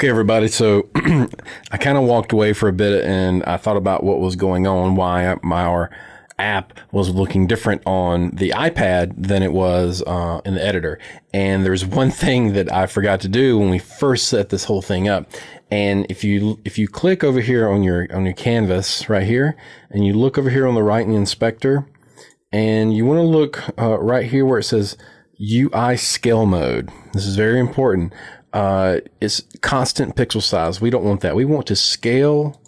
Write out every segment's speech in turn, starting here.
Okay, everybody. So I kind of walked away for a bit and I thought about what was going on, why our app was looking different on the iPad than it was in the editor. And there's one thing that I forgot to do when we first set this whole thing up. And if you click over here on your canvas right here, and you look over here on the right in the inspector, and you want to look right here where it says UI scale mode. This is very important. It's constant pixel size. We don't want that. We want to scale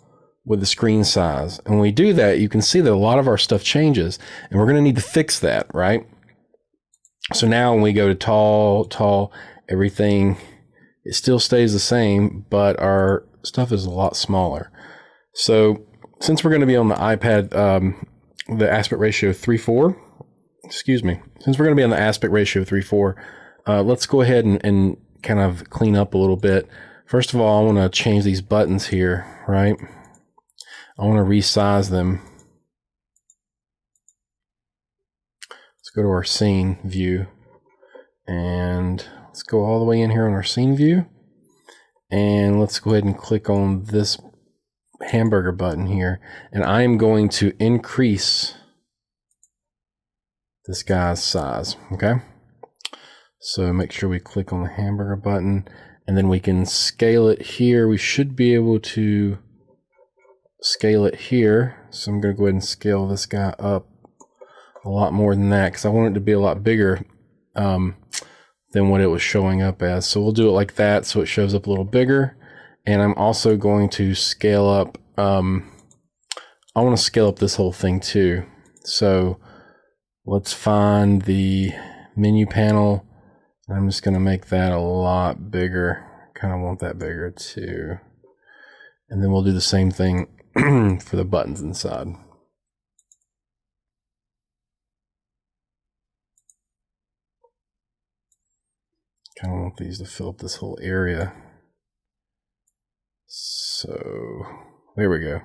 with the screen size. And when we do that, you can see that a lot of our stuff changes, and we're going to need to fix that, right? So now when we go to tall, everything, it still stays the same, but our stuff is a lot smaller. So since we're going to be on the iPad, the aspect ratio 3:4, since we're going to be on the aspect ratio 3:4, let's go ahead and kind of clean up a little bit. First of all, I want to change these buttons here, right? I want to resize them. Let's go to our scene view, and let's go all the way in here on our scene view, and let's go ahead and click on this hamburger button here, and I am going to increase this guy's size. Okay, so make sure we click on the hamburger button, and then we can scale it here. We should be able to scale it here. So I'm going to go ahead and scale this guy up a lot more than that, because I want it to be a lot bigger than what it was showing up as. So we'll do it like that, so it shows up a little bigger. And I'm also going to scale up, I want to scale up this whole thing too. So let's find the menu panel. I'm just going to make that a lot bigger. Kind of want that bigger too. And then we'll do the same thing for the buttons inside. Kind of want these to fill up this whole area. So there we go.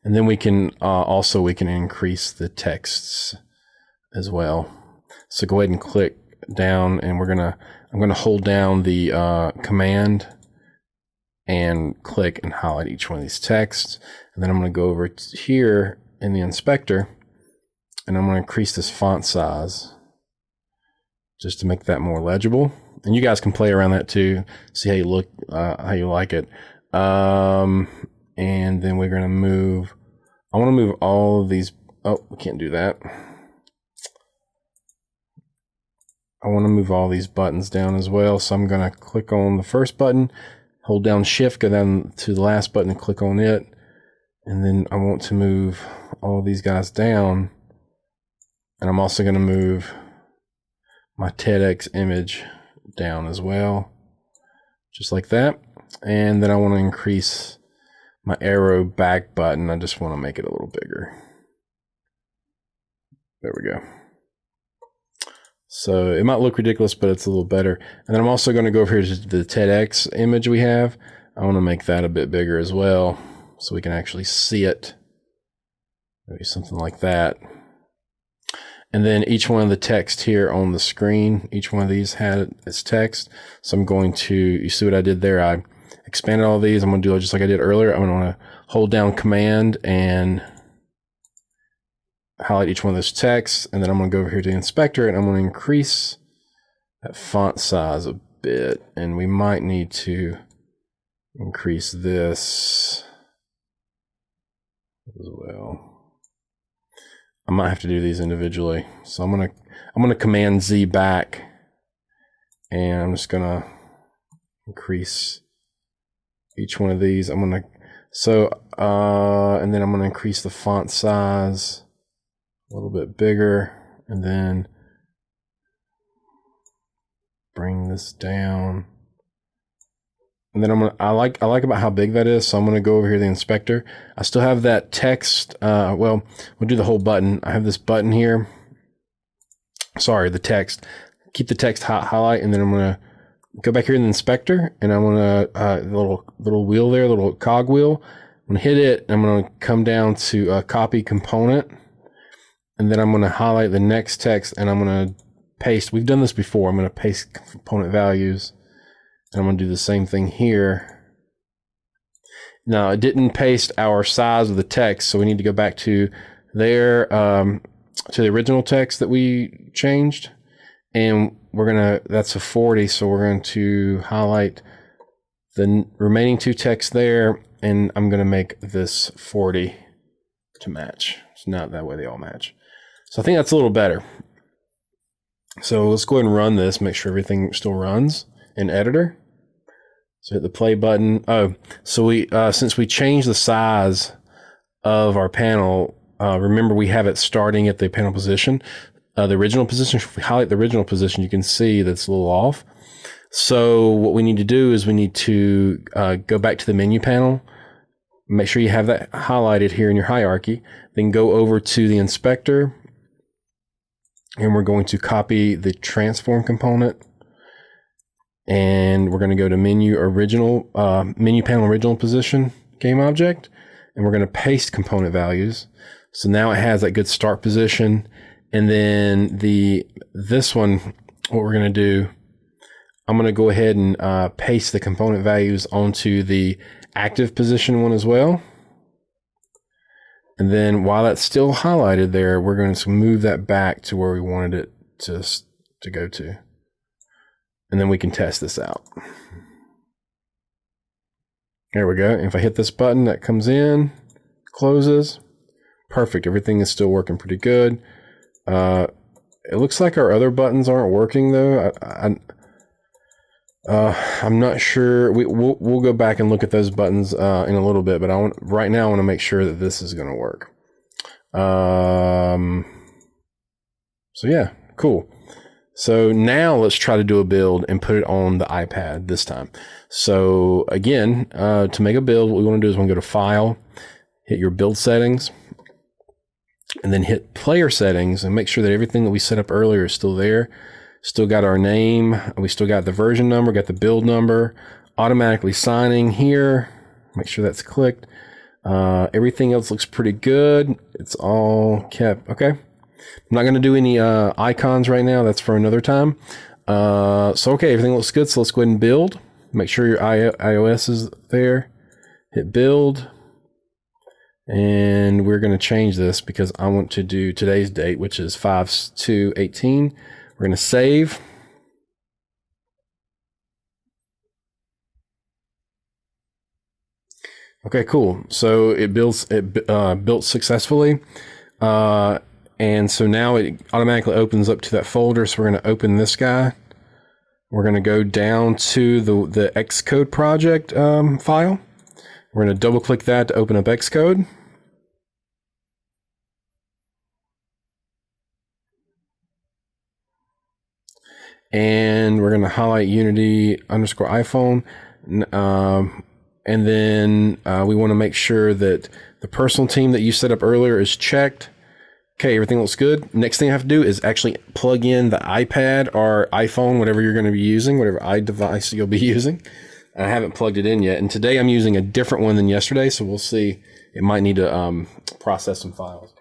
And then we can also we can increase the texts as well. So go ahead and click down, and I'm gonna hold down the command and click and highlight each one of these texts. And then I'm going to go over here in the inspector, and I'm going to increase this font size just to make that more legible. And you guys can play around that too, see how you look, how you like it. And then we're going to move, I want to move all of these. Oh, we can't do that. I want to move all these buttons down as well. So I'm going to click on the first button, hold down shift, go down to the last button and click on it. And then I want to move all these guys down. And I'm also going to move my TEDx image down as well, just like that. And then I want to increase my arrow back button. I just want to make it a little bigger. There we go. So it might look ridiculous, but it's a little better. And then I'm also going to go over here to the TEDx image we have. I want to make that a bit bigger as well, so we can actually see it. Maybe something like that. And then each one of the text here on the screen, each one of these had its text. So I'm going to, you see what I did there? I expanded all these. I'm going to do it just like I did earlier. I'm going to hold down command and highlight each one of those texts, and then I'm going to go over here to the inspector, and I'm going to increase that font size a bit, and we might need to increase this as well. I might have to do these individually, so I'm gonna Command Z back, and I'm just gonna increase each one of these. And then I'm gonna increase the font size a little bit bigger, and then bring this down. And then I like about how big that is, so I'm gonna go over here to the inspector. I still have that text. Well, we'll do the whole button. I have this button here. Sorry, the text. Keep the text highlight, and then I'm gonna go back here in the inspector, and I'm gonna the little wheel there, little cog wheel. I'm gonna hit it. And I'm gonna come down to copy component, and then I'm gonna highlight the next text, and I'm gonna paste. We've done this before. I'm gonna paste component values. And I'm going to do the same thing here. Now, it didn't paste our size of the text, so we need to go back to there, to the original text that we changed. And that's a 40, so we're going to highlight the remaining two texts there, and I'm going to make this 40 to match. It's not that way they all match. So I think that's a little better. So let's go ahead and run this, make sure everything still runs in editor. So hit the play button. Oh, so we since we changed the size of our panel, remember we have it starting at the panel position, the original position. If we highlight the original position, you can see that's a little off. So what we need to do is we need to go back to the menu panel, make sure you have that highlighted here in your hierarchy, then go over to the inspector, and we're going to copy the transform component, and we're going to go to menu panel original position game object, and we're going to paste component values. So now it has that good start position, and then this one, what we're going to do, I'm going to go ahead and paste the component values onto the active position one as well. And then while that's still highlighted there, we're going to move that back to where we wanted it to go to. And then we can test this out. There we go. If I hit this button, that comes in, closes. Perfect. Everything is still working pretty good. It looks like our other buttons aren't working though. I'm not sure. We'll go back and look at those buttons in a little bit, but right now I want to make sure that this is going to work. So yeah, cool. So now let's try to do a build and put it on the iPad this time. So again, to make a build, what we want to do is we want to go to File, hit your build settings, and then hit player settings and make sure that everything that we set up earlier is still there. Still got our name, we still got the version number, got the build number, automatically signing here, make sure that's clicked. Everything else looks pretty good. It's all kept, okay. I'm not gonna do any icons right now, that's for another time. So okay, everything looks good, so let's go ahead and build. Make sure your iOS is there, hit build. And we're gonna change this because I want to do today's date, which is 5/2/18. We're going to save. Okay, cool. So it built successfully. And so now it automatically opens up to that folder. So we're going to open this guy. We're going to go down to the Xcode project file. We're going to double click that to open up Xcode. And we're going to highlight Unity _ iPhone. And then we want to make sure that the personal team that you set up earlier is checked. Okay, everything looks good. Next thing I have to do is actually plug in the iPad or iPhone, whatever you're going to be using, whatever iDevice you'll be using. I haven't plugged it in yet. And today I'm using a different one than yesterday, so we'll see. It might need to process some files.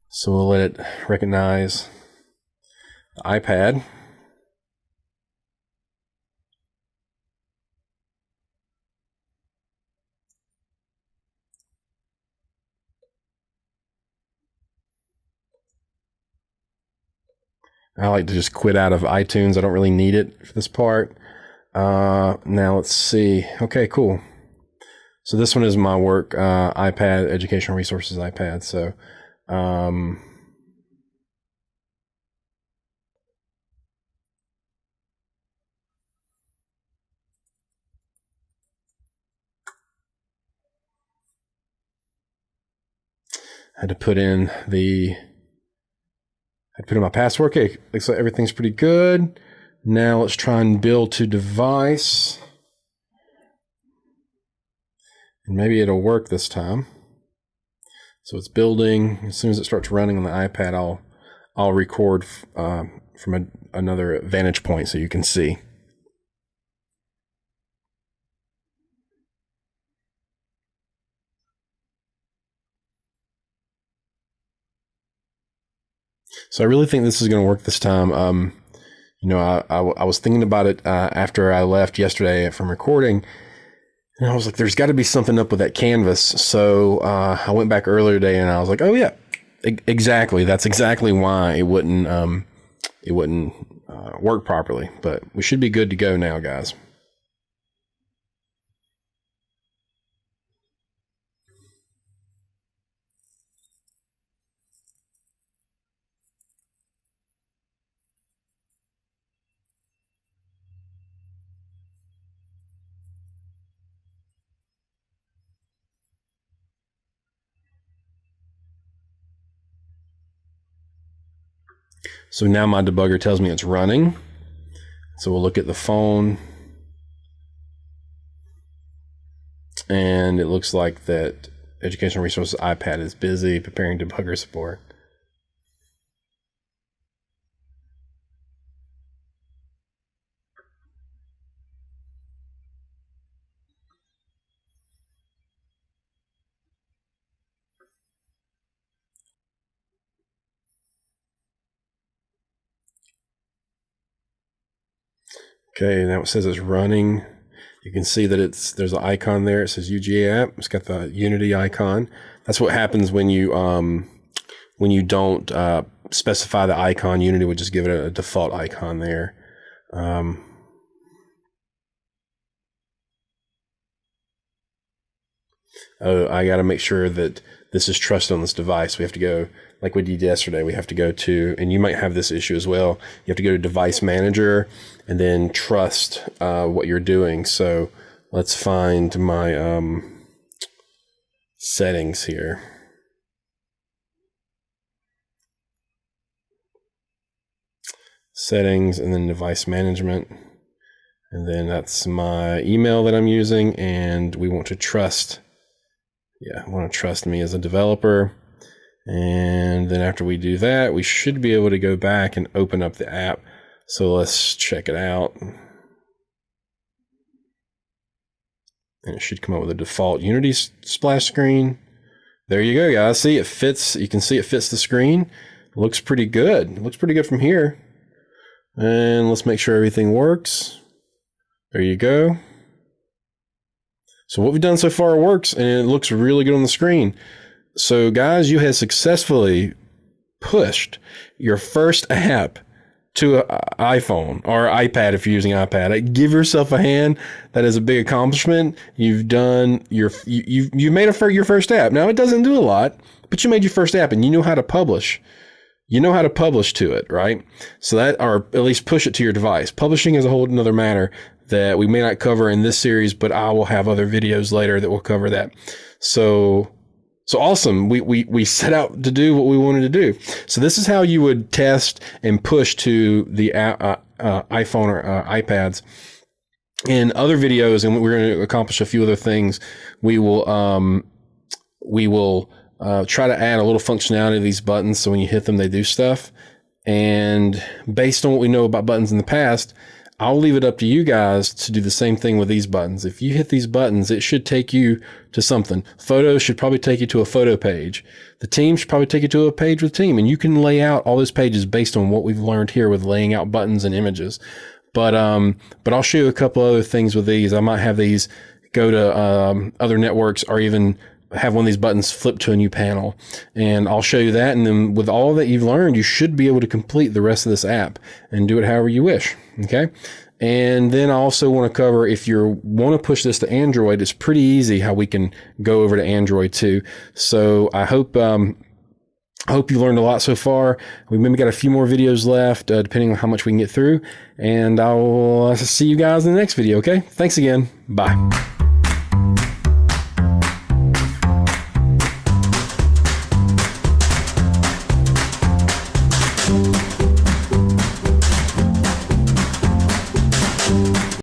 So we'll let it recognize the iPad. I like to just quit out of iTunes. I don't really need it for this part. Now let's see. Okay, cool. So this one is my work iPad, Educational Resources iPad. So I had to put in my password. Okay, looks like everything's pretty good. Now let's try and build to device. And maybe it'll work this time. So it's building. As soon as it starts running on the iPad, I'll record from another vantage point so you can see. So I really think this is going to work this time. You know, I was thinking about it after I left yesterday from recording, and I was like, there's got to be something up with that canvas. So I went back earlier today and I was like, oh yeah, exactly. That's exactly why it wouldn't work properly. But we should be good to go now, guys. So now my debugger tells me it's running. So we'll look at the phone. And it looks like that Educational Resources iPad is busy preparing debugger support. Okay, now it says it's running. You can see that there's an icon there. It says UGA app. It's got the Unity icon. That's what happens when you don't specify the icon. Unity would just give it a default icon there. Oh, I got to make sure that this is trusted on this device. We have to go, like we did yesterday, we have to go to, and you might have this issue as well, you have to go to Device Manager and then trust what you're doing. So let's find my settings here. Settings and then Device Management. And then that's my email that I'm using, and we want to trust. Yeah, I want to trust me as a developer. And then after we do that, we should be able to go back and open up the app. So let's check it out. And it should come up with a default Unity splash screen. There you go, guys. See, it fits. You can see it fits the screen. It looks pretty good. It looks pretty good from here. And let's make sure everything works. There you go. So what we've done so far works, and it looks really good on the screen. So guys, you have successfully pushed your first app to an iPhone or iPad if you're using iPad. Give yourself a hand. That is a big accomplishment. You've done you've made your first app. Now it doesn't do a lot, but you made your first app and you know how to publish. You know how to publish to it, right? So that, or at least push it to your device. Publishing is a whole another matter that we may not cover in this series, but I will have other videos later that will cover that. So awesome. We set out to do what we wanted to do. So this is how you would test and push to the iPhone or iPads. In other videos, and we're going to accomplish a few other things, we will try to add a little functionality to these buttons so when you hit them, they do stuff. And based on what we know about buttons in the past, I'll leave it up to you guys to do the same thing with these buttons. If you hit these buttons, it should take you to something. Photos should probably take you to a photo page. The team should probably take you to a page with team. And you can lay out all those pages based on what we've learned here with laying out buttons and images. But I'll show you a couple other things with these. I might have these go to other networks or even have one of these buttons flip to a new panel, and I'll show you that. And then with all that you've learned, you should be able to complete the rest of this app and do it however you wish. Okay. And then I also want to cover, if you want to push this to Android, it's pretty easy how we can go over to Android too. So I hope you learned a lot so far. We maybe got a few more videos left, depending on how much we can get through. And I'll see you guys in the next video. Okay. Thanks again. Bye.